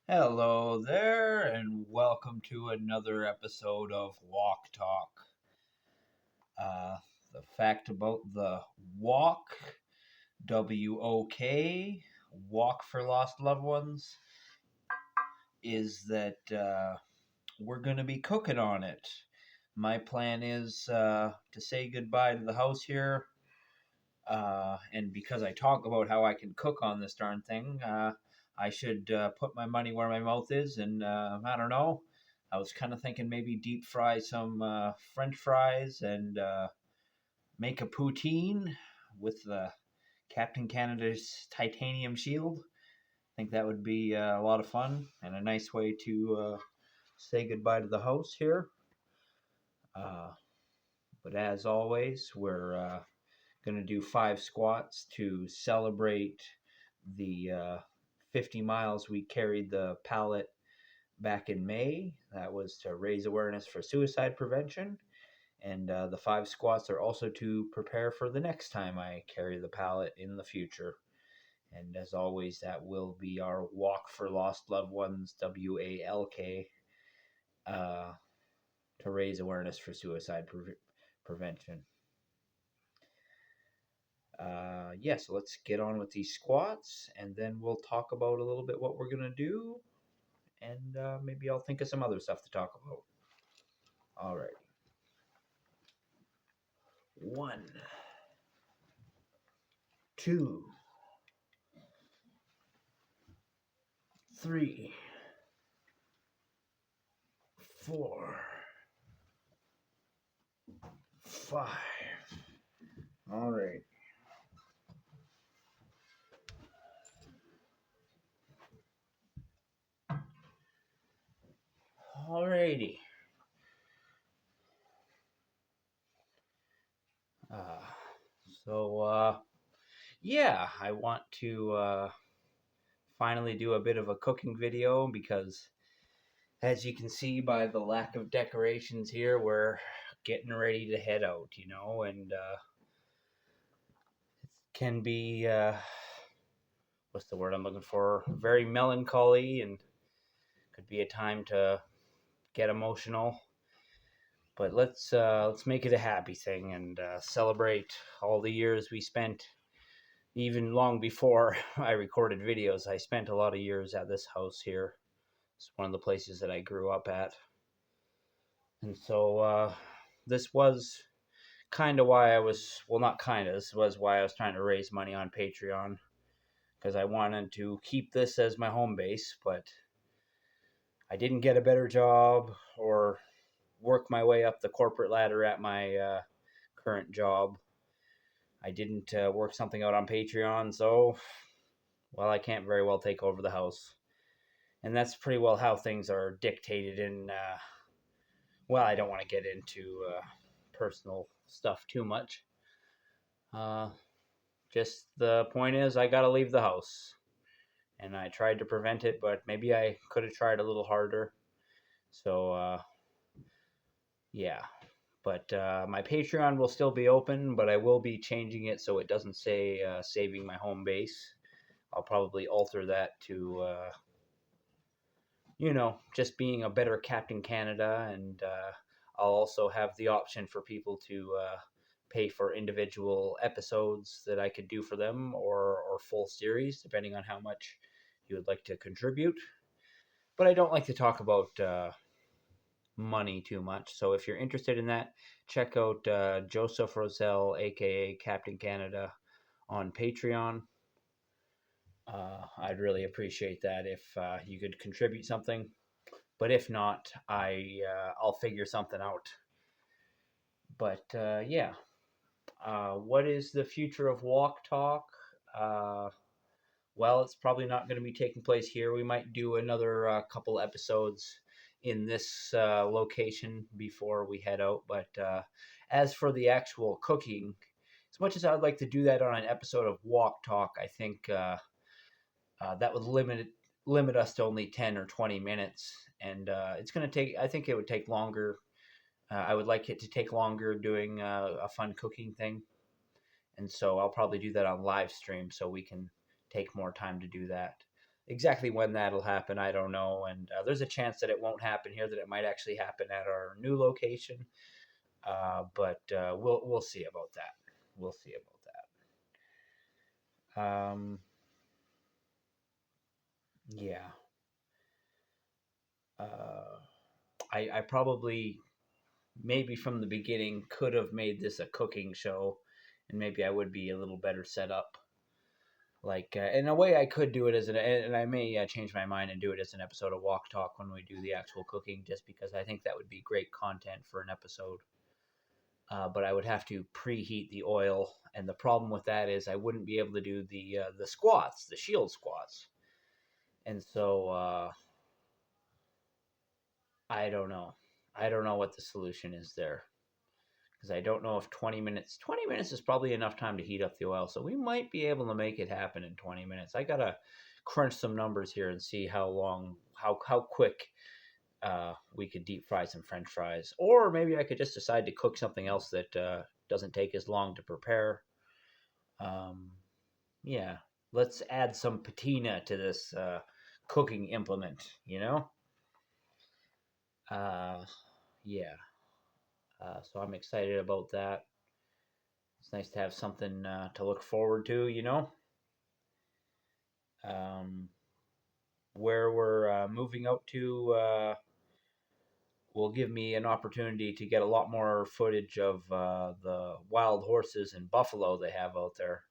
Hello there, and welcome to another episode of WOK Talk. Uh, the fact about the WOK, WOK, Walk for Lost Loved Ones, is that we're going to be cooking on it. My plan is to say goodbye to the house here, and because I talk about how I can cook on this darn thing, I should put my money where my mouth is, and I don't know. I was kind of thinking maybe deep fry some French fries and make a poutine with the Captain Canada's titanium shield. I think that would be a lot of fun and a nice way to say goodbye to the house here. Uh, but as always, we're going to do 5 squats to celebrate the 50 miles we carried the pallet back in May. That was to raise awareness for suicide prevention. And the 5 squats are also to prepare for the next time I carry the pallet in the future. And as always, that will be our Walk for Lost Loved Ones, WALK, uh, to raise awareness for suicide prevention. So let's get on with these squats, and then we'll talk about a little bit what we're going to do, and maybe I'll think of some other stuff to talk about. All right. 1, 2, 3, 4, 5. All right. Alrighty. Uh, so I want to finally do a bit of a cooking video because, as you can see by the lack of decorations here, we're getting ready to head out, and it can be, what's the word I'm looking for? Very melancholy, and could be a time to get emotional. But let's make it a happy thing and celebrate all the years we spent. Even long before I recorded videos, I spent a lot of years at this house here. It's one of the places that I grew up at. And so this was kind of why I was, well, not kind of, this was why I was trying to raise money on Patreon, because I wanted to keep this as my home base, but I didn't get a better job or work my way up the corporate ladder at my current job. I didn't work something out on Patreon, so, well, I can't very well take over the house. And that's pretty well how things are dictated in, well, I don't want to get into personal stuff too much. Just the point is, I got to leave the house. And I tried to prevent it, but maybe I could have tried a little harder. So, yeah. But my Patreon will still be open, but I will be changing it so it doesn't say saving my home base. I'll probably alter that to, just being a better Captain Canada, and I'll also have the option for people to pay for individual episodes that I could do for them, or full series, depending on how much you would like to contribute. But I don't like to talk about money too much. So if you're interested in that, check out Joseph Roszell, aka Captain Canada, on Patreon. I'd really appreciate that if you could contribute something. But if not, I'll figure something out. But what is the future of WOK Talk? Well, it's probably not going to be taking place here. We might do another couple episodes in this location before we head out. But as for the actual cooking, as much as I'd like to do that on an episode of WOK Talk, I think that would limit us to only 10 or 20 minutes. And it's going to take, I think it would take longer. I would like it to take longer doing a fun cooking thing. And so I'll probably do that on live stream so we can take more time to do that. Exactly when that'll happen, I don't know. And there's a chance that it won't happen here, that it might actually happen at our new location. But we'll see about that. We'll see about that. Yeah. Uh, I probably, maybe from the beginning, could have made this a cooking show, and maybe I would be a little better set up. Like, in a way, I could do it as and I may change my mind and do it as an episode of Walk Talk when we do the actual cooking, just because I think that would be great content for an episode. But I would have to preheat the oil, and the problem with that is I wouldn't be able to do the squats, the shield squats, and so I don't know. I don't know what the solution is there, because I don't know if 20 minutes is probably enough time to heat up the oil. So we might be able to make it happen in 20 minutes. I gotta crunch some numbers here and see how quick we could deep fry some French fries, or maybe I could just decide to cook something else that doesn't take as long to prepare. Um, yeah, let's add some patina to this cooking implement. Uh, yeah. So I'm excited about that. It's nice to have something to look forward to. Um, where we're moving out to will give me an opportunity to get a lot more footage of the wild horses and buffalo they have out there.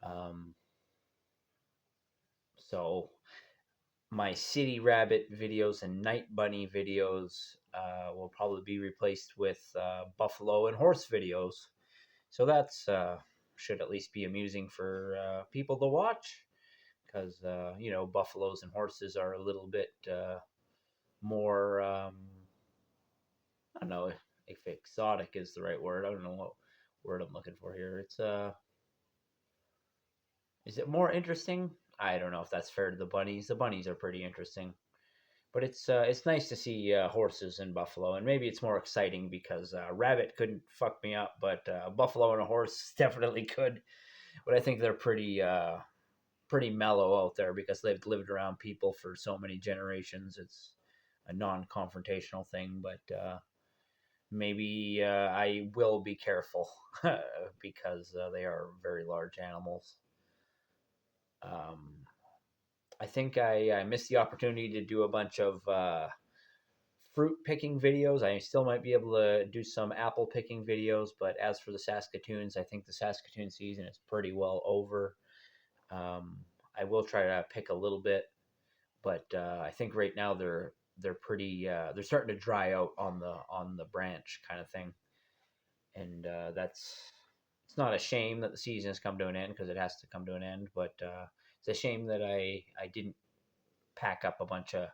Um, so my city rabbit videos and night bunny videos will probably be replaced with buffalo and horse videos. So that's should at least be amusing for people to watch, because buffaloes and horses are a little bit more. I don't know if exotic is the right word. I don't know what word I'm looking for here. It's is it more interesting? I don't know if that's fair to the bunnies. The bunnies are pretty interesting, but it's nice to see horses and buffalo, and maybe it's more exciting because rabbit couldn't fuck me up, but buffalo and a horse definitely could. But I think they're pretty mellow out there because they've lived around people for so many generations. It's a non-confrontational thing, but maybe I will be careful because they are very large animals. Um, I think I missed the opportunity to do a bunch of fruit picking videos. I still might be able to do some apple picking videos, but as for the Saskatoons, I think the Saskatoon season is pretty well over. Um, I will try to pick a little bit, but I think right now they're pretty they're starting to dry out on the branch kind of thing, and that's it's not a shame that the season has come to an end, because it has to come to an end, but it's a shame that I didn't pack up a bunch of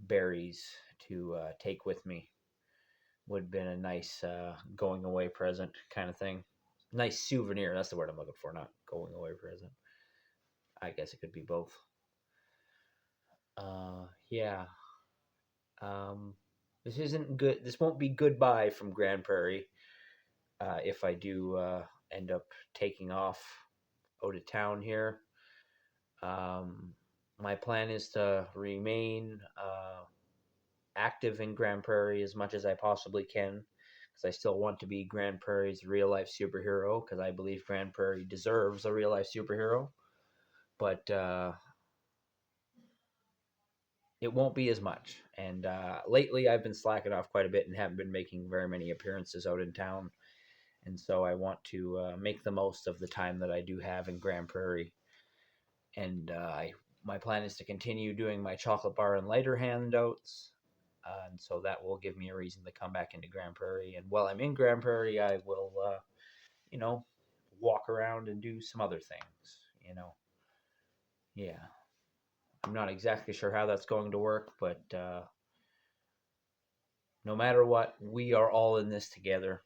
berries to take with me. Would have been a nice going away present kind of thing. Nice souvenir. That's the word I'm looking for, not going away present. I guess it could be both. Yeah. Um, this isn't good. This won't be goodbye from Grand Prairie. If I do end up taking off out of town here, um, my plan is to remain active in Grand Prairie as much as I possibly can, because I still want to be Grand Prairie's real life superhero, because I believe Grand Prairie deserves a real life superhero. But it won't be as much. And lately, I've been slacking off quite a bit and haven't been making very many appearances out in town. And so I want to make the most of the time that I do have in Grand Prairie. And my plan is to continue doing my chocolate bar and lighter handouts. And so that will give me a reason to come back into Grand Prairie. And while I'm in Grand Prairie, I will, you know, walk around and do some other things. Yeah. I'm not exactly sure how that's going to work, but no matter what, we are all in this together.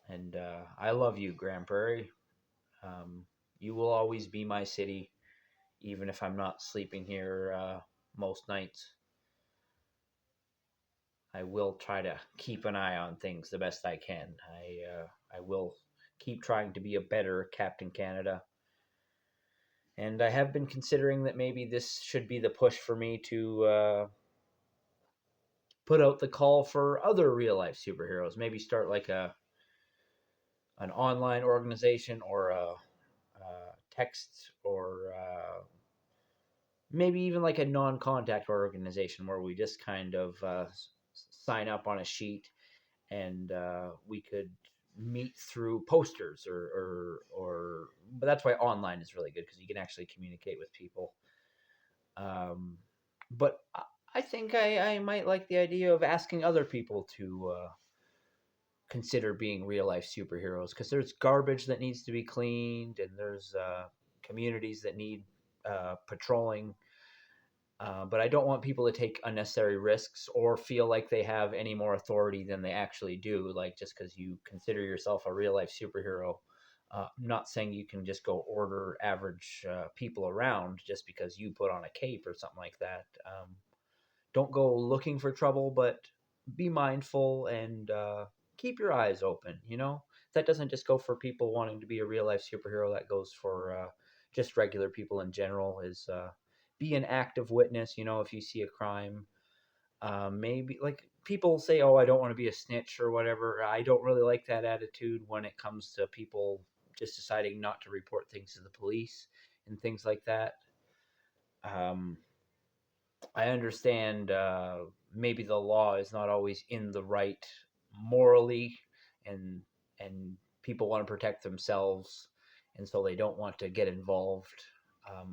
And I love you, Grand Prairie. Um, you will always be my city, even if I'm not sleeping here most nights. I will try to keep an eye on things the best I can. I will keep trying to be a better Captain Canada. And I have been considering that maybe this should be the push for me to put out the call for other real life superheroes. Maybe start like an online organization or a text or maybe even like a non-contact organization where we just kind of sign up on a sheet and we could meet through posters or but that's why online is really good because you can actually communicate with people. um, but I think I might like the idea of asking other people to consider being real life superheroes because there's garbage that needs to be cleaned and there's communities that need patrolling. But I don't want people to take unnecessary risks or feel like they have any more authority than they actually do. Like just because you consider yourself a real life superhero, I'm not saying you can just go order average people around just because you put on a cape or something like that. Don't go looking for trouble, but be mindful and keep your eyes open. That doesn't just go for people wanting to be a real life superhero. That goes for just regular people in general. Is be an active witness. If you see a crime, maybe like people say, "Oh, I don't want to be a snitch" or whatever. I don't really like that attitude when it comes to people just deciding not to report things to the police and things like that. Um, I understand maybe the law is not always in the right morally, and and people want to protect themselves, and so they don't want to get involved.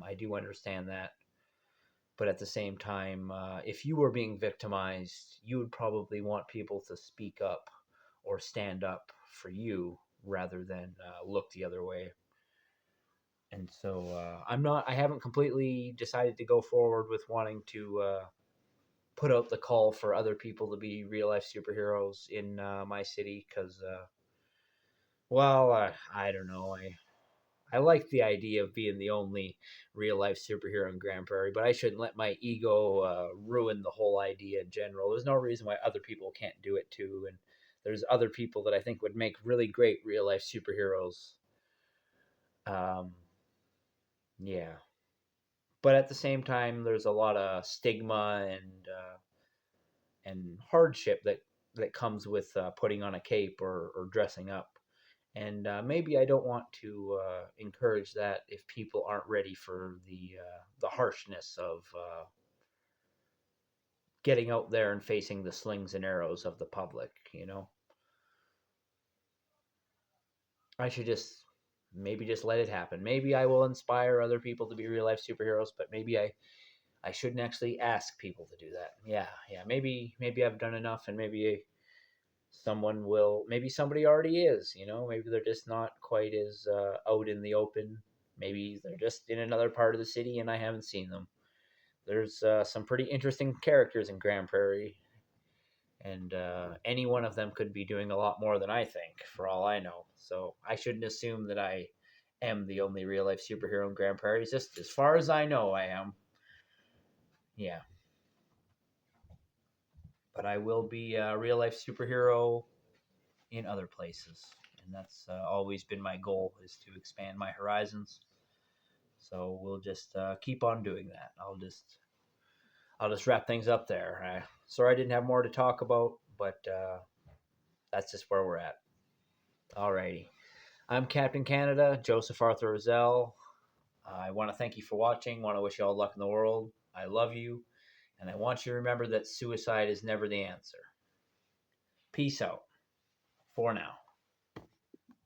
I do understand that, but at the same time, if you were being victimized, you would probably want people to speak up or stand up for you rather than look the other way. And so I haven't completely decided to go forward with wanting to put out the call for other people to be real life superheroes in my city because, well, I don't know. I like the idea of being the only real life superhero in Grand Prairie, but I shouldn't let my ego ruin the whole idea in general. There's no reason why other people can't do it too, and there's other people that I think would make really great real life superheroes. Um, yeah, but at the same time, there's a lot of stigma and hardship that comes with putting on a cape or dressing up. And maybe I don't want to encourage that if people aren't ready for the harshness of getting out there and facing the slings and arrows of the public. I should just maybe just let it happen. Maybe I will inspire other people to be real life superheroes, but maybe I shouldn't actually ask people to do that. Yeah, yeah. Maybe I've done enough, and maybe somebody already is. Maybe they're just not quite as out in the open. Maybe they're just in another part of the city and I haven't seen them. There's some pretty interesting characters in Grand Prairie, and any one of them could be doing a lot more than I think, for all I know. So I shouldn't assume that I am the only real life superhero in Grand Prairie. Just as far as I know, I am. Yeah, but I will be a real life superhero in other places, and that's always been my goal, is to expand my horizons. So we'll just keep on doing that. I'll just wrap things up there. Sorry I didn't have more to talk about, but that's just where we're at. Alrighty, I'm Captain Canada, Joseph Arthur Roszell. I want to thank you for watching. Want to wish you all luck in the world. I love you, and I want you to remember that suicide is never the answer. Peace out for now.